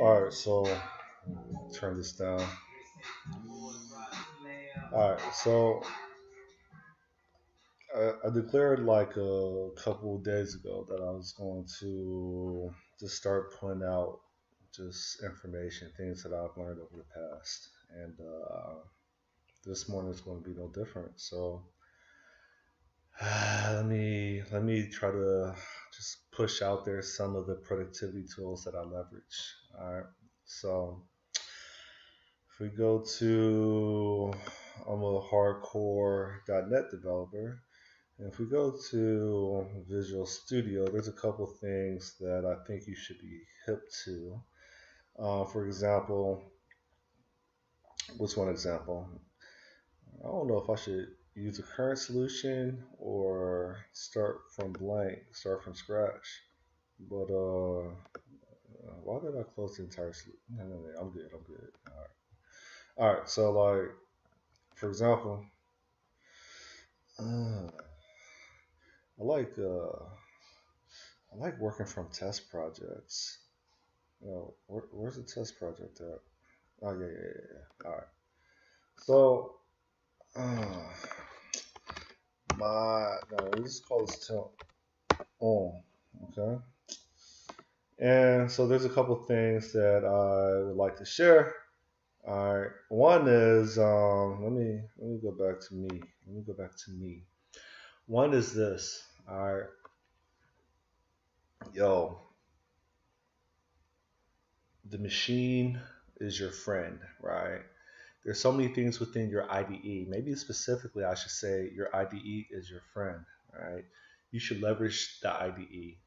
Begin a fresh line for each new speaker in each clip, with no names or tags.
All right, so turn this down. All right, so I declared like a couple of days ago that I was going to just start putting out just information, things that I've learned over the past, and this morning is going to be no different. So let me try to just push out there some of the productivity tools that I leverage. All right, so if we go to, I'm a hardcore .NET developer. And if we go to Visual Studio, there's a couple things that I think you should be hip to. For example, what's one example? I don't know if I should use a current solution or start from blank, start from scratch. But why did I close the entire solution? No, I'm good. I'm good. All right. So like, for example, uh, I like uh, I like working from test projects. Where's the test project at? Oh yeah. All right. So uh, no, let's call this temp on. Okay. And so there's a couple things that I would like to share. All right. One is let me go back to me. Let me go back to me. One is this. All right. Yo, the machine is your friend, right? There's so many things within your IDE. Maybe specifically, I should say your IDE is your friend, right? You should leverage the IDE.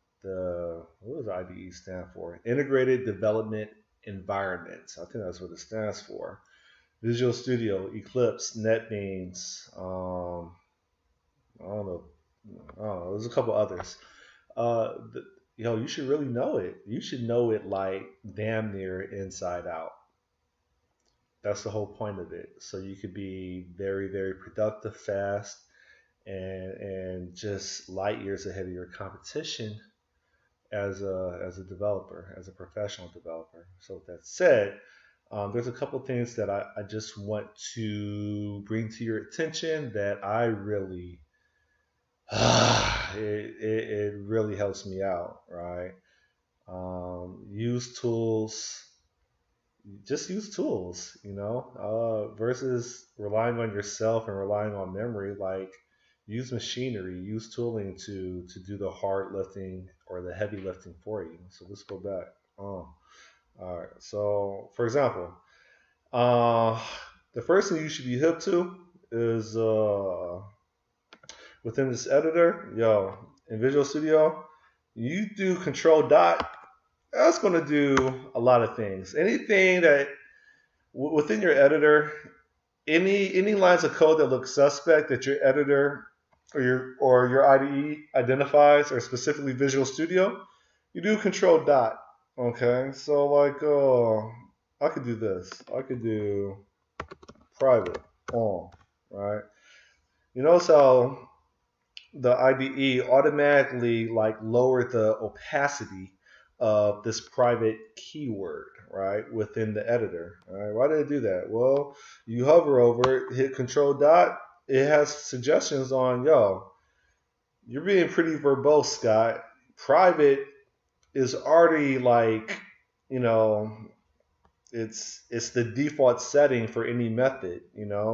What does IDE stand for? Integrated Development Environment. I think that's what it stands for. Visual Studio, Eclipse, NetBeans. I don't know. I don't know. There's a couple others. The, you should really know it. You should know it like damn near inside out. That's the whole point of it. So you could be very, very productive, fast, and just light years ahead of your competition as a developer, as a professional developer. So with that said, there's a couple things that I just want to bring to your attention that I really it really helps me out, right? Use tools, just use tools, versus relying on yourself and relying on memory. Like, use machinery, use tooling to do the hard lifting or the heavy lifting for you. So let's go back. All right. So, for example, uh, the first thing you should be hip to is within this editor, in Visual Studio, you do Control Dot. That's going to do a lot of things. Anything that within your editor, any lines of code that look suspect that your editor or your IDE identifies, or specifically Visual Studio, you do Control Dot. Okay, so like, I could do this. I could do private on, right? You notice how the IDE automatically like lowered the opacity of this private keyword, right, within the editor. All right, why did it do that? Well, you hover over it, hit Control Dot. It has suggestions on, you're being pretty verbose, Scott. Private is already like, you know, it's the default setting for any method,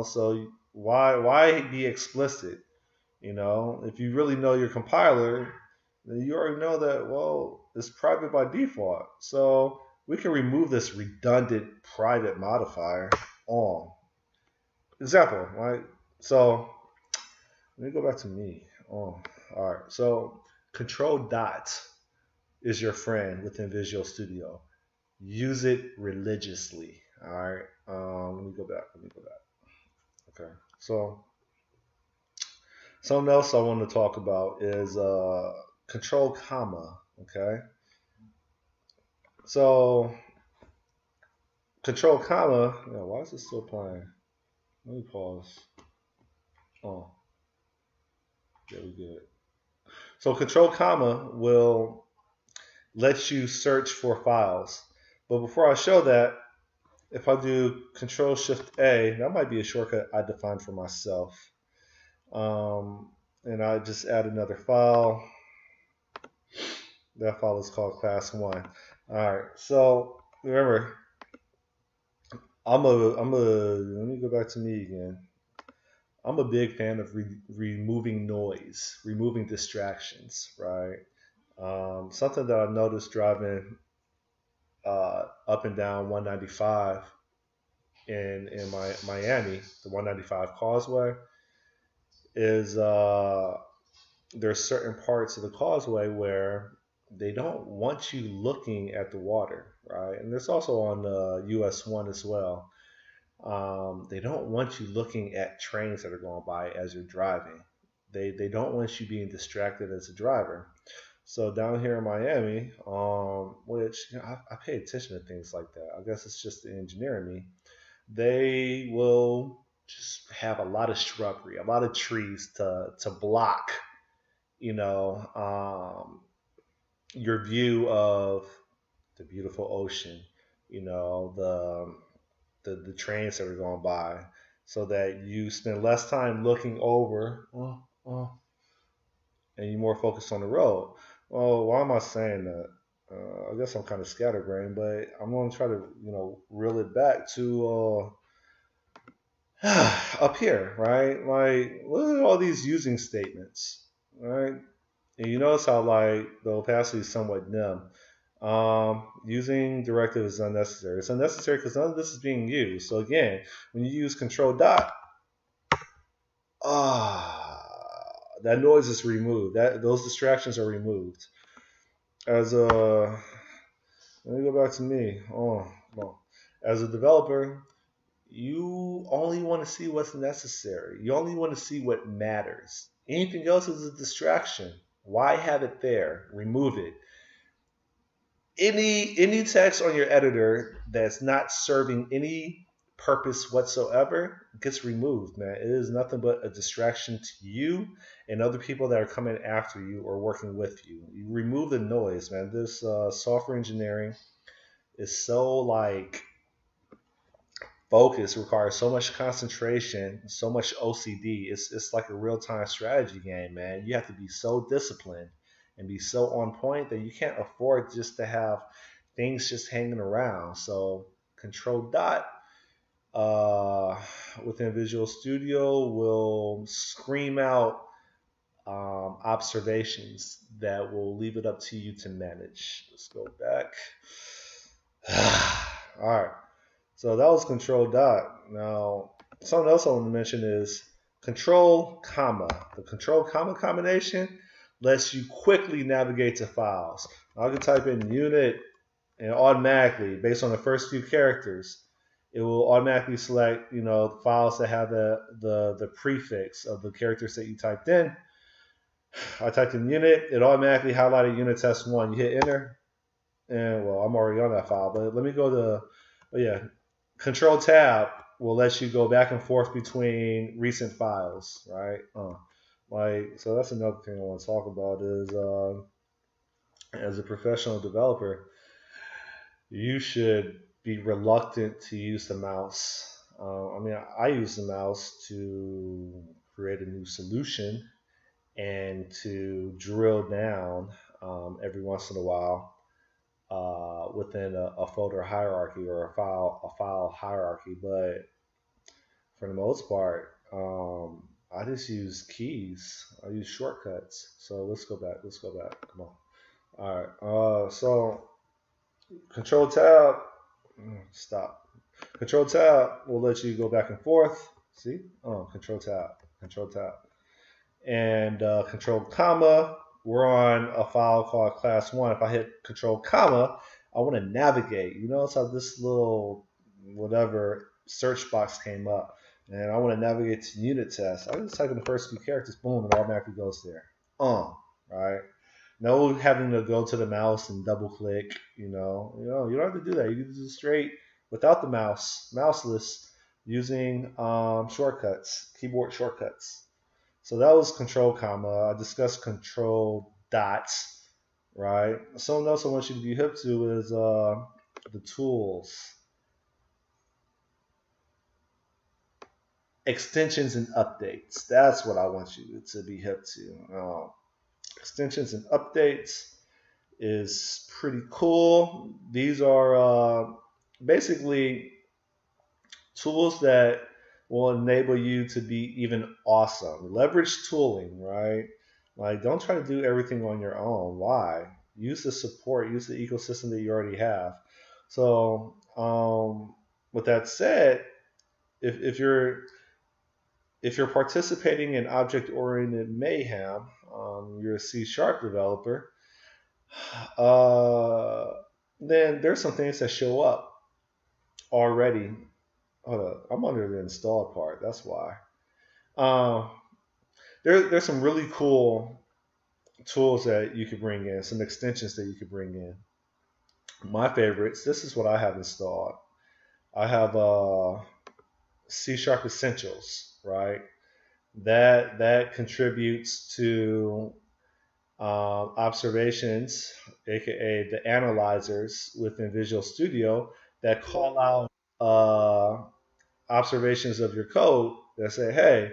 So why be explicit? If you really know your compiler, then you already know that, well, it's private by default. So we can remove this redundant private modifier on. Example, right? So let me go back to me. Oh, all right. So Control Dot is your friend within Visual Studio. Use it religiously. All right. Let me go back. Okay. So something else I want to talk about is control comma. Okay. So control comma. Why is it still playing? Let me pause. Oh, yeah, we good. So control comma will let you search for files. But before I show that, if I do Control Shift A, that might be a shortcut I defined for myself. And I just add another file. That file is called class 1. All right, so remember, let me go back to me again. I'm a big fan of removing noise, removing distractions, right? Something that I noticed driving up and down 195 in Miami, the 195 Causeway, is there's certain parts of the causeway where they don't want you looking at the water, right? And there's also on the US 1 as well. They don't want you looking at trains that are going by as you're driving. They don't want you being distracted as a driver. So down here in Miami, which I pay attention to things like that. I guess it's just the engineer in me. They will just have a lot of shrubbery, a lot of trees to block, you know, your view of the beautiful ocean, the trains that are going by, so that you spend less time looking over, and you're more focused on the road. Well, why am I saying that? I guess I'm kind of scatterbrained, but I'm going to try to, reel it back to up here, right? Like, look at all these using statements, right? And you notice how like the opacity is somewhat dim. Using directive is unnecessary. It's unnecessary because none of this is being used. So again, when you use control dot, that noise is removed. Those distractions are removed. As a Let me go back to me. Well, as a developer, you only want to see what's necessary. You only want to see what matters. Anything else is a distraction. Why have it there? Remove it. Any text on your editor that's not serving any purpose whatsoever gets removed, man. It is nothing but a distraction to you and other people that are coming after you or working with you. You remove the noise, man. This software engineering is so like focus, requires so much concentration, so much OCD. It's like a real time strategy game, man. You have to be so disciplined and be so on point that you can't afford just to have things just hanging around. So Control Dot within Visual Studio will scream out observations that will leave it up to you to manage. Let's go back. All right. So that was Control Dot. Now, something else I want to mention is Control comma. The Control comma combination lets you quickly navigate to files. I can type in unit and automatically, based on the first few characters, it will automatically select, files that have the prefix of the characters that you typed in. I typed in unit, it automatically highlighted unit test 1. You hit enter, and well, I'm already on that file, but let me go to, Control Tab will let you go back and forth between recent files, right? So that's another thing I want to talk about is as a professional developer, you should be reluctant to use the mouse. I use the mouse to create a new solution and to drill down every once in a while within a folder hierarchy or a file hierarchy. But for the most part, I just use keys. I use shortcuts. So let's go back. Come on. All right. So Control Tab. Stop. Control Tab will let you go back and forth. See? Control Tab. And Control comma. We're on a file called class 1. If I hit Control comma, I want to navigate. You notice how this little whatever search box came up, and I want to navigate to unit test. I just type in the first few characters, boom, it automatically goes there. Right? No having to go to the mouse and double click. You don't have to do that. You can do it straight without the mouse, mouseless, using shortcuts, keyboard shortcuts. So that was Control comma. I discussed Control dots, right? Something else I want you to be hip to is the tools, extensions and updates. That's what I want you to be hip to. Extensions and updates is pretty cool. These are basically tools that will enable you to be even awesome. Leverage tooling, right? Like, don't try to do everything on your own. Why? Use the support, use the ecosystem that you already have. So, with that said, if you're participating in object-oriented mayhem, you're a C# developer, uh, then there's some things that show up already. Hold up, I'm under the installed part. That's why. Um, there's some really cool tools that you could bring in, some extensions that you could bring in. My favorites. This is what I have installed. I have C# Essentials, right? That contributes to observations, aka the analyzers within Visual Studio that call out observations of your code that say, hey,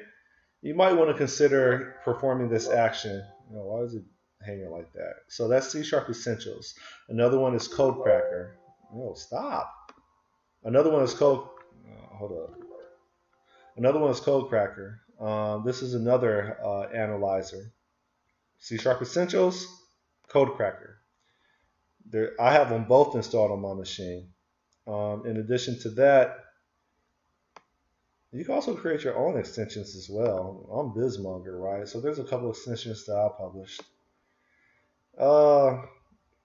you might want to consider performing this action. Why is it hanging like that? So that's C# Essentials. Another one is Code Cracker. Stop. Another one is Code. Hold up. Another one is Code Cracker. This is another analyzer. C# Essentials, Code Cracker. I have them both installed on my machine. In addition to that, you can also create your own extensions as well. I'm Bizmonger, right? So there's a couple of extensions that I published.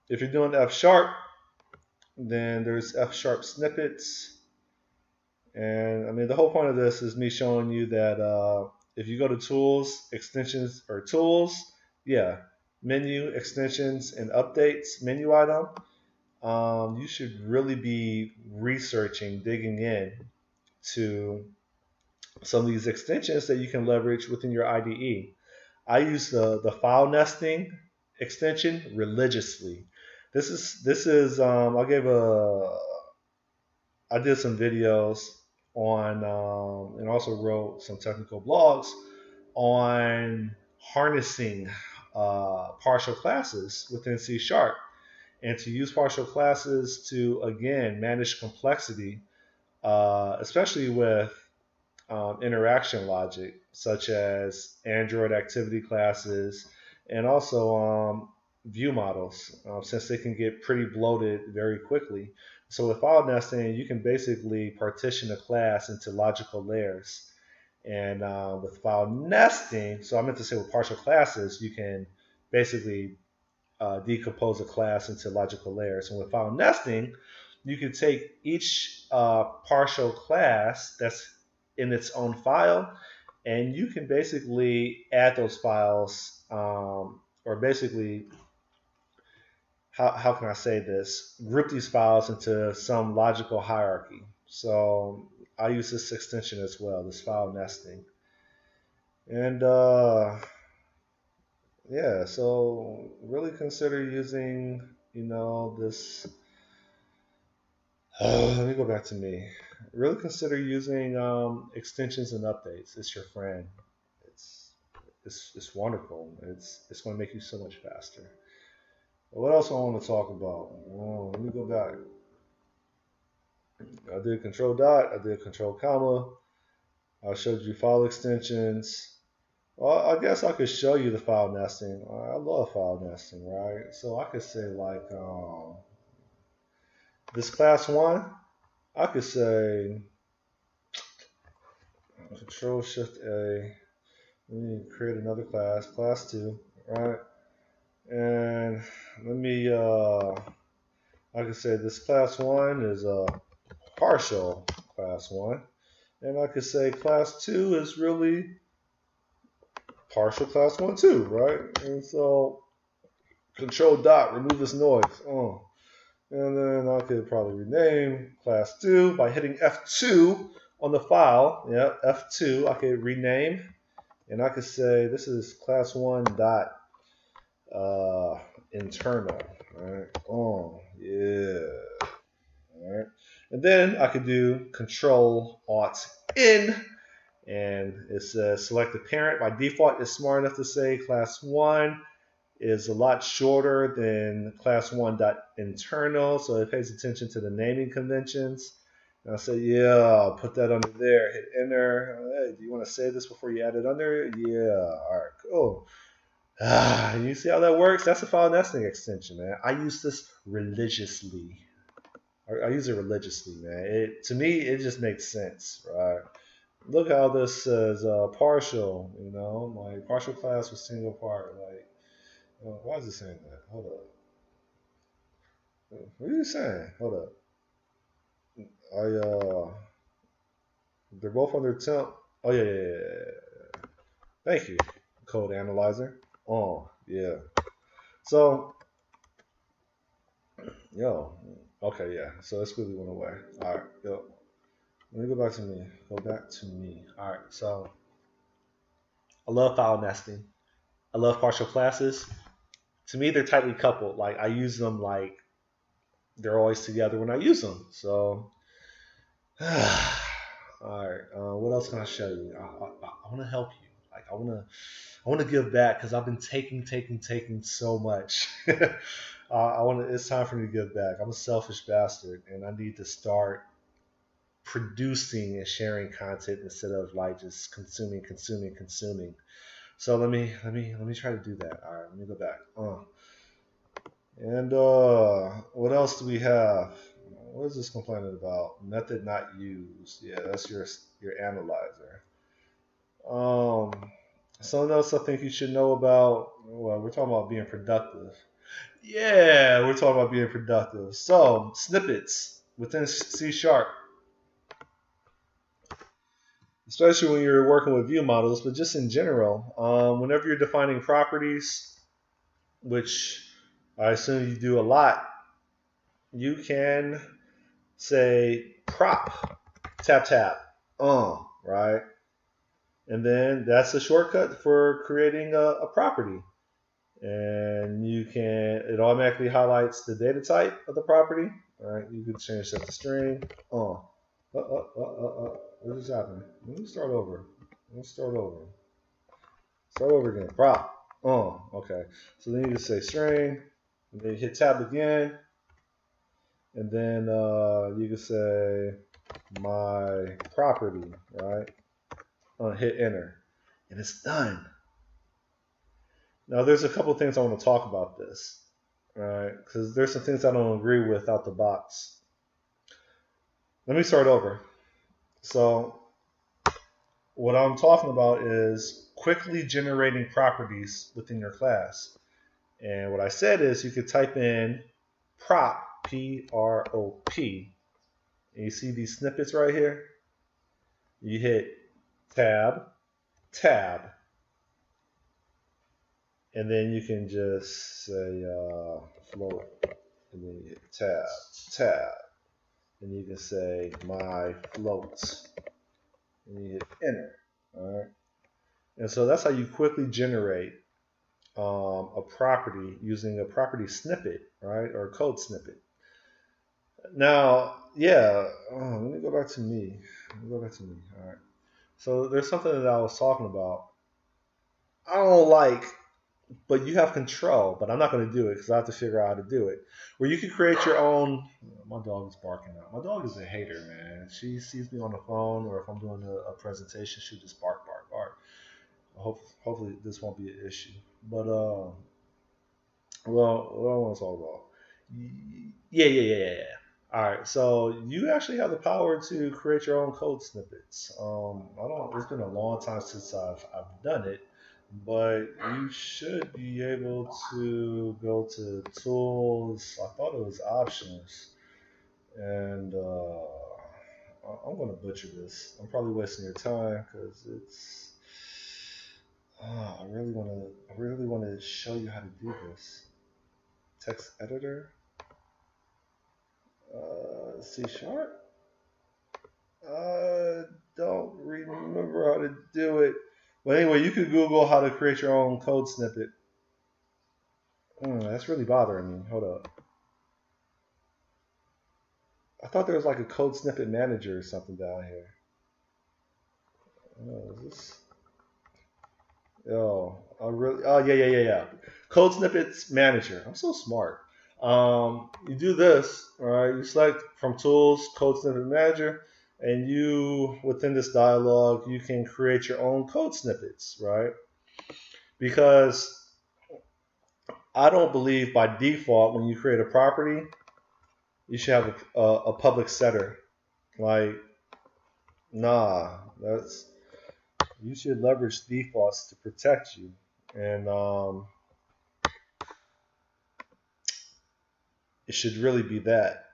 If you're doing F#, then there's F# Snippets. And I mean, the whole point of this is me showing you that if you go to Tools, Extensions, or Tools, yeah, Menu, Extensions, and Updates, menu item, you should really be researching, digging in to some of these extensions that you can leverage within your IDE. I use the file nesting extension religiously. I did some videos on and also wrote some technical blogs on harnessing partial classes within C#, and to use partial classes to again manage complexity, especially with interaction logic, such as Android activity classes and also view models, since they can get pretty bloated very quickly. So with file nesting, you can basically partition a class into logical layers. And with file nesting, so I meant to say with partial classes, you can basically decompose a class into logical layers. And with file nesting, you can take each partial class that's in its own file, and you can basically add those files, or basically, how can I say this? Group these files into some logical hierarchy. So I use this extension as well, this file nesting. And yeah, so really consider using, this. Let me go back to me. Really consider using extensions and updates. It's your friend. It's wonderful. It's going to make you so much faster. What else I want to talk about? Let me go back. I did control dot. I did control comma. I showed you file extensions. Well, I guess I could show you the file nesting. I love file nesting, right? So I could say like this class 1. I could say Control Shift A. Let me create another class, class 2, right? And let me, I could say this class 1 is a partial class 1. And I could say class 2 is really partial class 1 too, right? And so Control dot, remove this noise. And then I could probably rename class 2 by hitting F2 on the file. Yeah, F2. I could rename, and I could say this is class 1 dot internal. Right? Yeah. then I could do Control Alt N, and it says select the parent. By default, it's smart enough to say class 1 is a lot shorter than class 1.internal, so it pays attention to the naming conventions. And I say, yeah, I'll put that under there. Hit enter. Hey, do you want to save this before you add it under? Yeah. All right, cool. You see how that works? That's a file nesting extension, man. I use this religiously. I use it religiously, man. To me, it just makes sense, right? Look how this says partial. You know, my partial class was single part. Like, why is it saying that? Hold up. What are you saying? Hold up. They're both under temp. Oh yeah. Thank you, code analyzer. Oh yeah. So, okay, yeah. So this really went away. All right, let me go back to me. Go back to me. All right. So I love file nesting. I love partial classes. To me, they're tightly coupled. Like I use them like they're always together when I use them. So, all right. What else can I show you? I want to help you. Like I want to give back because I've been taking so much. It's time for me to give back. I'm a selfish bastard, and I need to start producing and sharing content instead of like just consuming. So let me try to do that. All right, let me go back. And what else do we have? What is this complaining about? Method not used. Yeah, that's your analyzer. Something else I think you should know about. Well, we're talking about being productive. Yeah, we're talking about being productive. So snippets within C#, especially when you're working with view models, but just in general, whenever you're defining properties, which I assume you do a lot, you can say prop tap right, and then that's a shortcut for creating a property, and it automatically highlights the data type of the property. All right, you can change that to string. What just happened? Let me start over. Start over again. Prop. Okay. So then you just say string, and then you hit tab again, and then you can say my property, right? Hit enter, and it's done. Now there's a couple things I want to talk about this, right? Because there's some things I don't agree with out the box. Let me start over. So what I'm talking about is quickly generating properties within your class. And what I said is you could type in prop, P-R-O-P, and you see these snippets right here? You hit tab, and then you can just say float, and then you hit tab, and you can say my floats, and you hit enter. All right, and so that's how you quickly generate a property using a property snippet, right, or a code snippet. Now, let me go back to me. All right. So there's something that I was talking about. I don't like, but you have control. But I'm not going to do it because I have to figure out how to do it. Where you can create your own. My dog is barking out. My dog is a hater, man. She sees me on the phone, or if I'm doing a presentation, she'll just bark. Hopefully this won't be an issue. But well, what I want to talk about. Yeah. All right, so you actually have the power to create your own code snippets. It's been a long time since I've done it, but you should be able to go to tools. I thought it was options, and I'm going to butcher this. I'm probably wasting your time because it's. I really want to show you how to do this. Text editor. C#. I don't remember how to do it. But anyway, you could Google how to create your own code snippet. That's really bothering me. Hold up. I thought there was like a code snippet manager or something down here. Oh, is this? Oh, I really. Oh, yeah. Code snippets manager. I'm so smart. You do this, all right? You select from tools, code snippet manager, and you within this dialog you can create your own code snippets, right? Because I don't believe by default when you create a property you should have a public setter. Like, nah, that's you should leverage defaults to protect you, and it should really be that.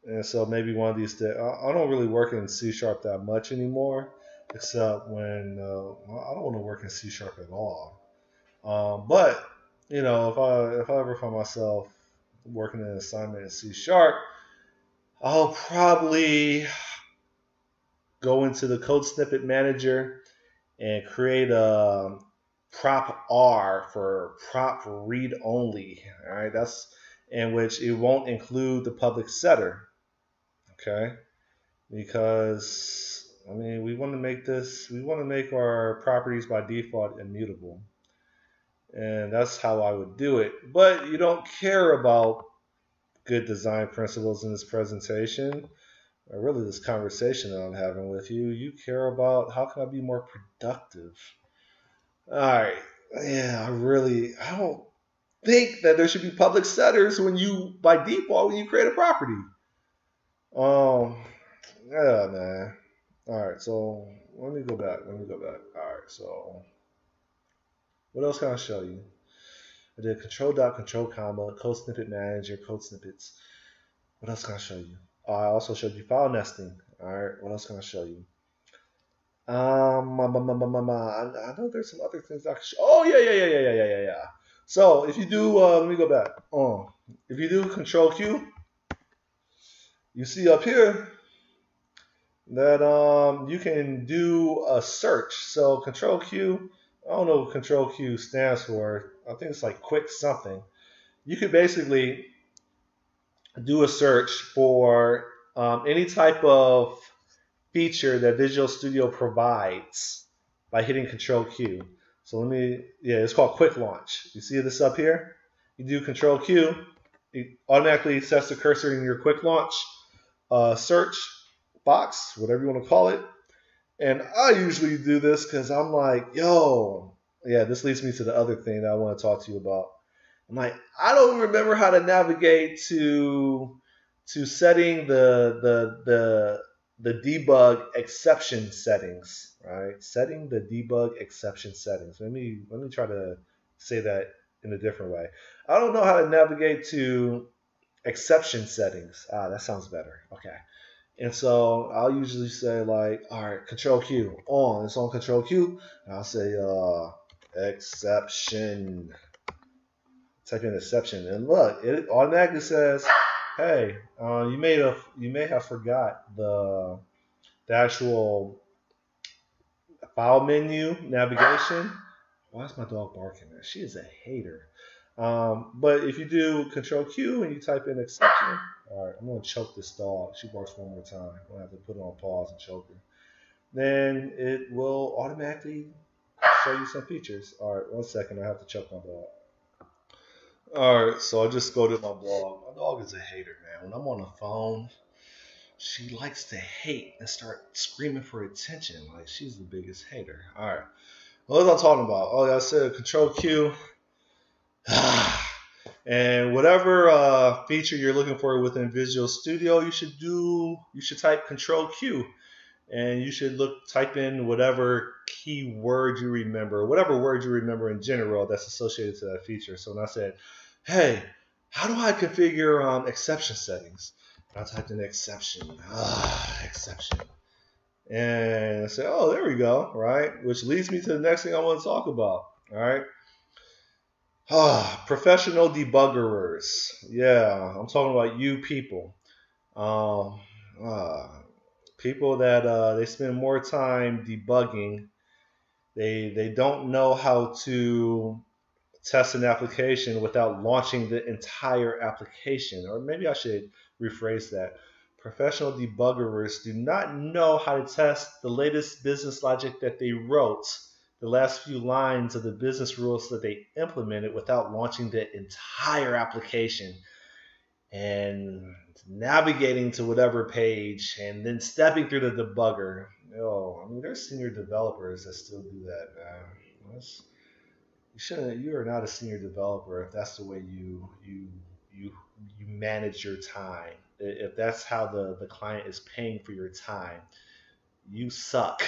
And so maybe one of these days, I don't really work in C sharp that much anymore, except when I don't want to work in C sharp at all. But you know, if I ever find myself working in an assignment in C sharp, I'll probably go into the code snippet manager and create a prop R for prop read only. All right, that's in which it won't include the public setter. Okay, because I mean we want to make this, we want to make our properties by default immutable, and that's how I would do it. But you don't care about good design principles in this presentation, or really this conversation that I'm having with you. You care about how can I be more productive. All right. Yeah, I don't think that there should be public setters when you, by default, when you create a property. Um, yeah, man. All right, so let me go back. All right, so what else can I show you? I did control dot, control comma, code snippet manager, code snippets. What else can I show you? I also showed you file nesting. All right, what else can I show you? I know there's some other things I can show. Oh, yeah. So if you do, let me go back. If you do Control Q, you see up here that you can do a search. So Control Q, I don't know what Control Q stands for. I think it's like quick something. You could basically do a search for any type of feature that Visual Studio provides by hitting Control Q. So it's called Quick Launch. You see this up here? You do Control Q, it automatically sets the cursor in your Quick Launch search box, whatever you want to call it. And I usually do this because I'm like, yo, yeah, this leads me to the other thing that I want to talk to you about. I'm like, I don't remember how to navigate to setting the debug exception settings, right? Setting the debug exception settings. Let me try to say that in a different way. I don't know how to navigate to exception settings. That sounds better. Okay. And so I'll usually say like, all right, Control Q on. It's on Control Q. And I'll say exception. Type in exception, and look, it automatically says, "Hey, you may have forgot the actual file menu navigation." Why is my dog barking? She is a hater. But if you do Control Q and you type in exception, all right, I'm gonna choke this dog. She barks one more time. I'm gonna have to put it on pause and choke her. Then it will automatically show you some features. All right, 1 second. I have to choke my dog. All right, so I just go to my dog. My dog is a hater, man. When I'm on the phone, she likes to hate and start screaming for attention. Like she's the biggest hater. All right, what was I talking about? Oh, yeah, I said Control Q. And whatever feature you're looking for within Visual Studio, you should type Control Q, and you should type in whatever keyword you remember, whatever word you remember in general that's associated to that feature. So when I said, hey, how do I configure exception settings? I typed in exception, exception. And I said, oh, there we go, right? Which leads me to the next thing I want to talk about, all right? Professional debuggerers. Yeah, I'm talking about you people. People that they spend more time debugging. They don't know how to test an application without launching the entire application. Or maybe I should rephrase that. professional debuggers do not know how to test the latest business logic that they wrote, the last few lines of the business rules that they implemented without launching the entire application and navigating to whatever page and then stepping through the debugger. Oh, I mean, there's senior developers that still do that, man. You shouldn't. You are not a senior developer if that's the way you you manage your time. If that's how the client is paying for your time, you suck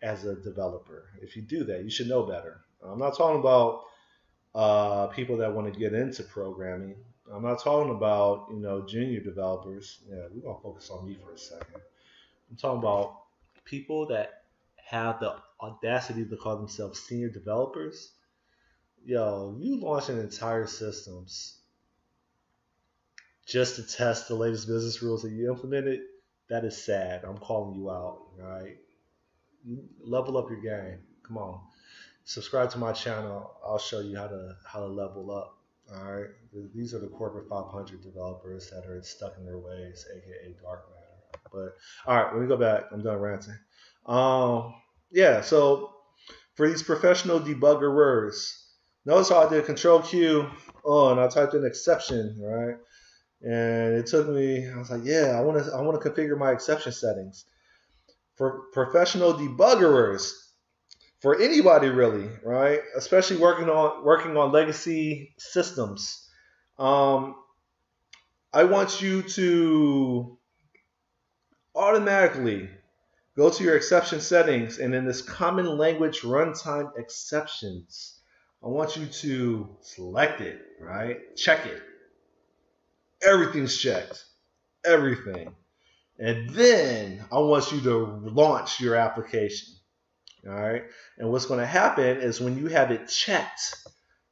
as a developer. If you do that, you should know better. I'm not talking about people that want to get into programming. I'm not talking about junior developers. Yeah, we're gonna focus on me for a second. I'm talking about people that have the audacity to call themselves senior developers. Yo, you launching entire systems just to test the latest business rules that you implemented. That is sad. I'm calling you out. All right, level up your game. Come on, subscribe to my channel. I'll show you how to level up. All right, these are the corporate 500 developers that are stuck in their ways, aka dark matter. But all right, let me go back. I'm done ranting. Yeah. So for these professional debugger words, notice how I did Control Q. Oh, and I typed in exception, right? And it took me. I was like, yeah, I want to configure my exception settings for professional debuggers. For anybody really, right? Especially working on legacy systems. I want you to automatically go to your exception settings, and in this common language runtime exceptions, I want you to select it, right? Check it. Everything's checked. Everything. And then I want you to launch your application. All right. And what's going to happen is when you have it checked,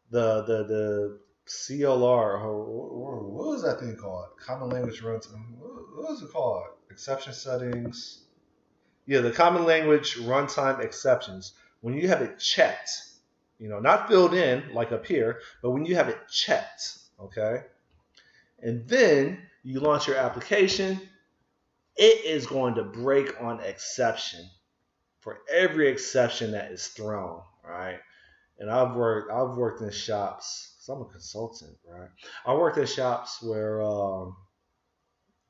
the CLR, what was that thing called? Common language runtime. What was it called? Exception settings. Yeah, the common language runtime exceptions. When you have it checked, not filled in like up here, but when you have it checked, okay, and then you launch your application, it is going to break on exception for every exception that is thrown, right? And I've worked in shops because I'm a consultant, right? I worked in shops where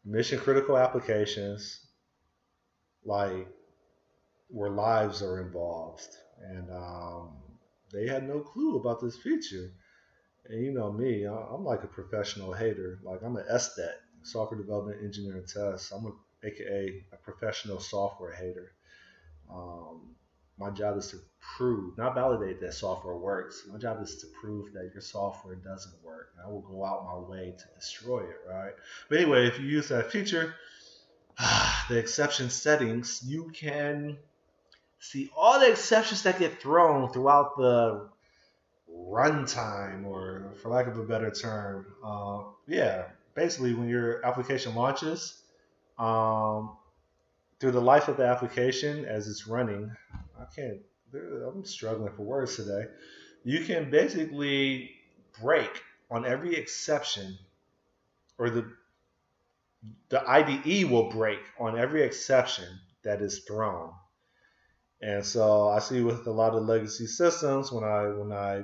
mission critical applications, like where lives are involved, and they had no clue about this feature. And you know me, I'm like a professional hater. Like I'm an SDET, software development engineer and test. I'm AKA a professional software hater. My job is to prove, not validate that software works. My job is to prove that your software doesn't work. And I will go out my way to destroy it, right? But anyway, if you use that feature, the exception settings, you can see all the exceptions that get thrown throughout the runtime, or for lack of a better term. Yeah, basically when your application launches, through the life of the application as it's running, I'm struggling for words today. You can basically break on every exception, or the IDE will break on every exception that is thrown. And so I see with a lot of legacy systems, when I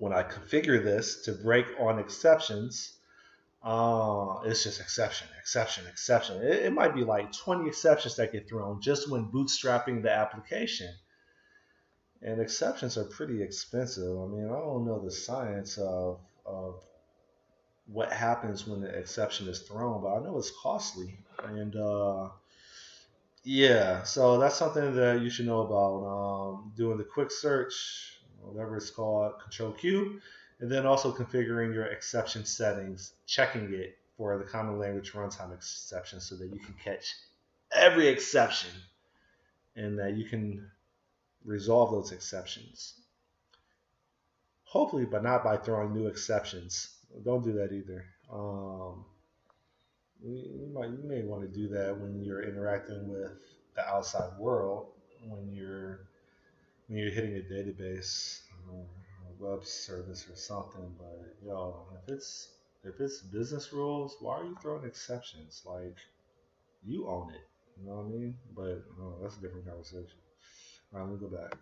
configure this to break on exceptions, it's just exception, exception, exception. It might be like 20 exceptions that get thrown just when bootstrapping the application. And exceptions are pretty expensive. I mean, I don't know the science of what happens when the exception is thrown, but I know it's costly. And yeah, so that's something that you should know about. Doing the quick search, whatever it's called, Control Q, and then also configuring your exception settings, checking it for the common language runtime exception so that you can catch every exception and that you can resolve those exceptions. Hopefully, but not by throwing new exceptions. Don't do that either. You may want to do that when you're interacting with the outside world, when you're hitting a database or a web service or something. But if it's if it's business rules, why are you throwing exceptions? Like, you own it. You know what I mean? But that's a different conversation. All right, let me go back.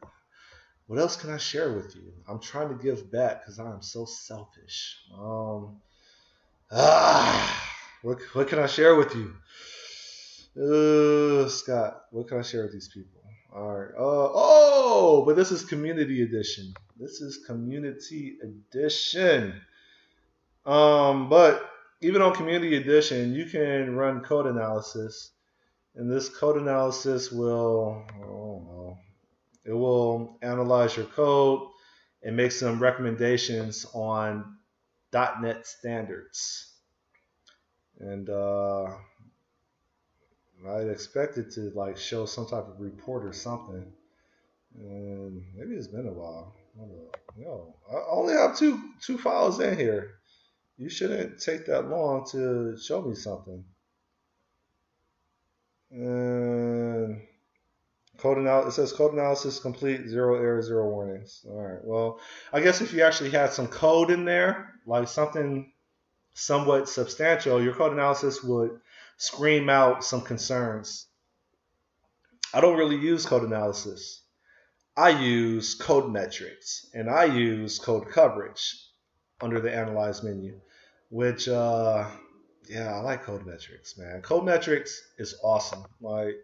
What else can I share with you? I'm trying to give back because I am so selfish. What can I share with you? Scott, what can I share with these people? All right. But this is community edition. This is community edition. But even on community edition, you can run code analysis, and this code analysis will, it will analyze your code and make some recommendations on .NET standards. And I'd expect it to like show some type of report or something. And maybe it's been a while. I only have two files in here. You shouldn't take that long to show me something. And it says code analysis complete, 0 errors, 0 warnings. All right. Well, I guess if you actually had some code in there, like something somewhat substantial, your code analysis would scream out some concerns. I don't really use code analysis. I use code metrics and I use code coverage under the analyze menu, which, yeah, I like code metrics, man. Code metrics is awesome. Like,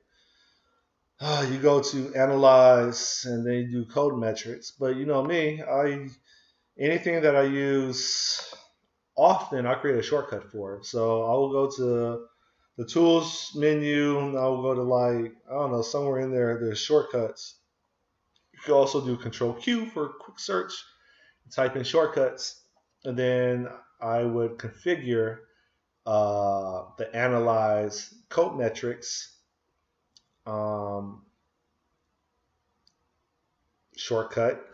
you go to analyze and then you do code metrics. But you know me, anything that I use often, I create a shortcut for it. So I will go to the tools menu, and I will go to like, I don't know, somewhere in there, there's shortcuts. You can also do Control Q for quick search, type in shortcuts, and then I would configure the analyze code metrics shortcut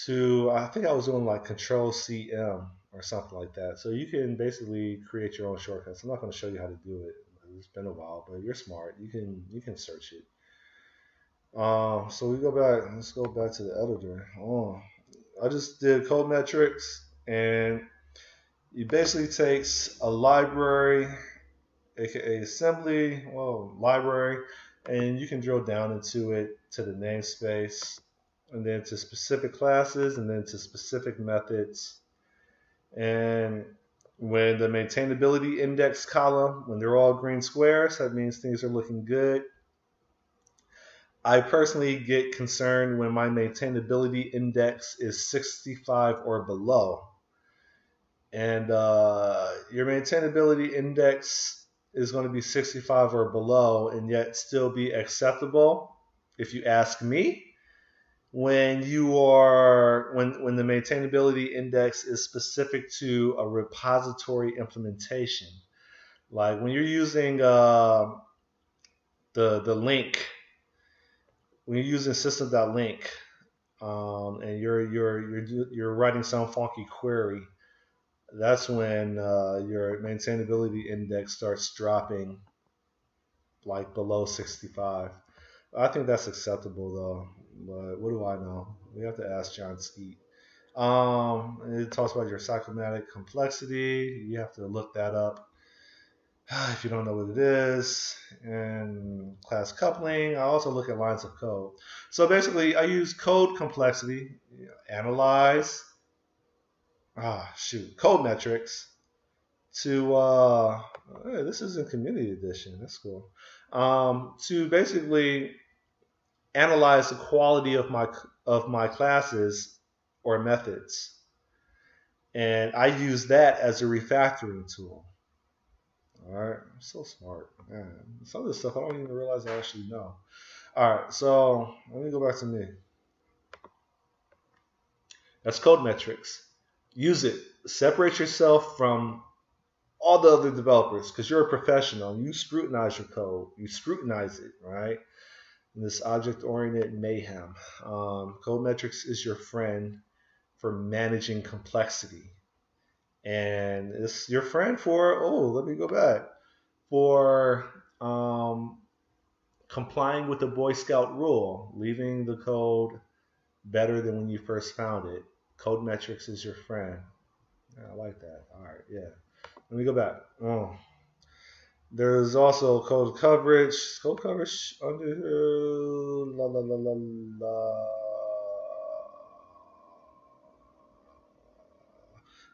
to, I think I was doing like Control CM or something like that. So you can basically create your own shortcuts. I'm not going to show you how to do it. It's been a while, but you're smart. You can search it. So we go back. Let's go back to the editor. I just did code metrics, and it basically takes a library, aka assembly, library, and you can drill down into it to the namespace, and then to specific classes, and then to specific methods. And when the maintainability index column, when they're all green squares, that means things are looking good. I personally get concerned when my maintainability index is 65 or below. And your maintainability index is going to be 65 or below and yet still be acceptable, if you ask me, when the maintainability index is specific to a repository implementation. Like when you're using the link, when you're using system.link, and you're writing some funky query, that's when your maintainability index starts dropping like below 65. I think that's acceptable though, but what do I know? We have to ask John Skeet. It talks about your cyclomatic complexity. You have to look that up if you don't know what it is. And class coupling. I also look at lines of code. So basically, I use code complexity, analyze, code metrics to, hey, this is in community edition. That's cool. To basically analyze the quality of my classes or methods, and I use that as a refactoring tool. All right, I'm so smart, man. Some of this stuff I don't even realize I actually know. All right, so let me go back to me. That's code metrics. Use it. Separate yourself from all the other developers because you're a professional. You scrutinize your code. You scrutinize it, right? In this object-oriented mayhem. Code metrics is your friend for managing complexity. And it's your friend for, let me go back, for complying with the Boy Scout rule, leaving the code better than when you first found it. Code metrics is your friend. Yeah, I like that. All right, yeah. Let me go back. Oh. There's also code coverage. Code coverage under la la la la la.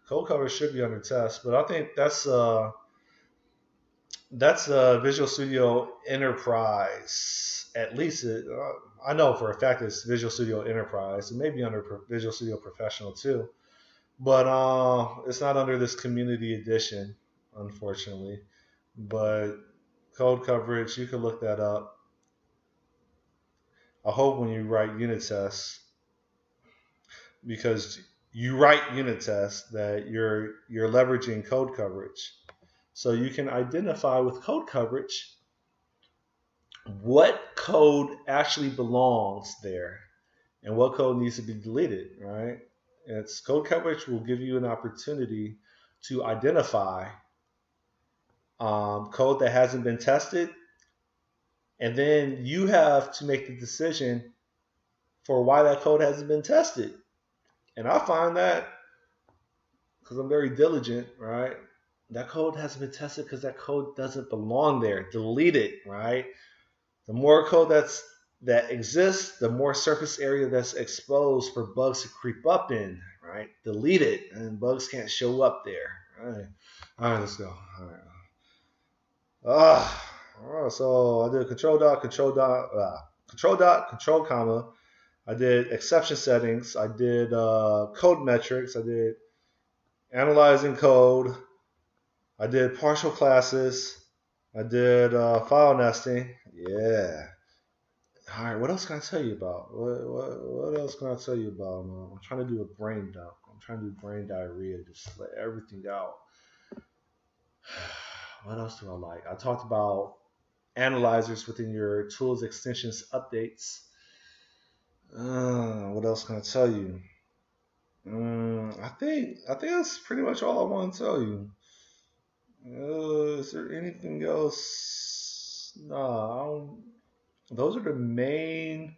Code coverage should be under test, but I think that's Visual Studio Enterprise. At least I know for a fact it's Visual Studio Enterprise. It may be under Visual Studio Professional too, but it's not under this Community Edition, unfortunately. But code coverage, you can look that up. I hope when you write unit tests, because you write unit tests, that you're leveraging code coverage, so you can identify with code coverage what code actually belongs there and what code needs to be deleted, right? It's code coverage will give you an opportunity to identify code that hasn't been tested, and then you have to make the decision for why that code hasn't been tested. And I find that because I'm very diligent, right? That code hasn't been tested because that code doesn't belong there. Delete it, right? The more code that exists, the more surface area that's exposed for bugs to creep up in, right? Delete it, and bugs can't show up there. All right, let's go. All right. So I did control comma. I did exception settings. I did code metrics. I did analyzing code. I did partial classes. I did file nesting. Yeah. All right. What else can I tell you about? What else can I tell you about? I'm trying to do a brain dump. I'm trying to do brain diarrhea. Just let everything out. What else do I like? I talked about analyzers within your tools, extensions, updates. What else can I tell you? I think that's pretty much all I want to tell you. Is there anything else? No, those are the main.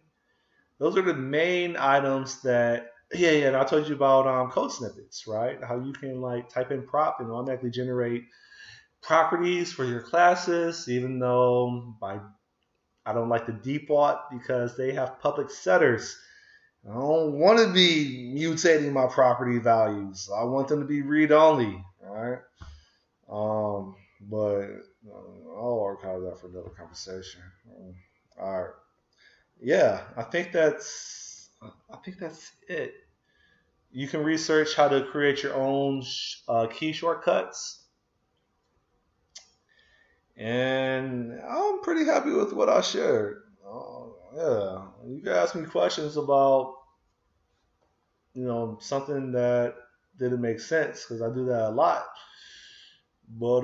Those are the main items that. Yeah, yeah. And I told you about code snippets, right? How you can like type in prop and automatically generate properties for your classes, even though I don't like the default because they have public setters. I don't want to be mutating my property values. I want them to be read only. All right. But I'll archive that for another conversation. All right. Yeah, I think that's it. You can research how to create your own key shortcuts, and I'm pretty happy with what I shared. Yeah, you can ask me questions about something that didn't make sense because I do that a lot. But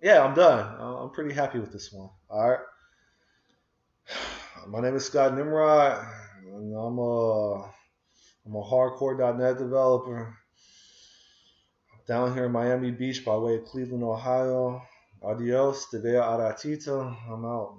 yeah, I'm done. I'm pretty happy with this one. All right. My name is Scott Nimrod, and I'm a hardcore .NET developer down here in Miami Beach by way of Cleveland, Ohio. Adios, te veo a ratito. I'm out.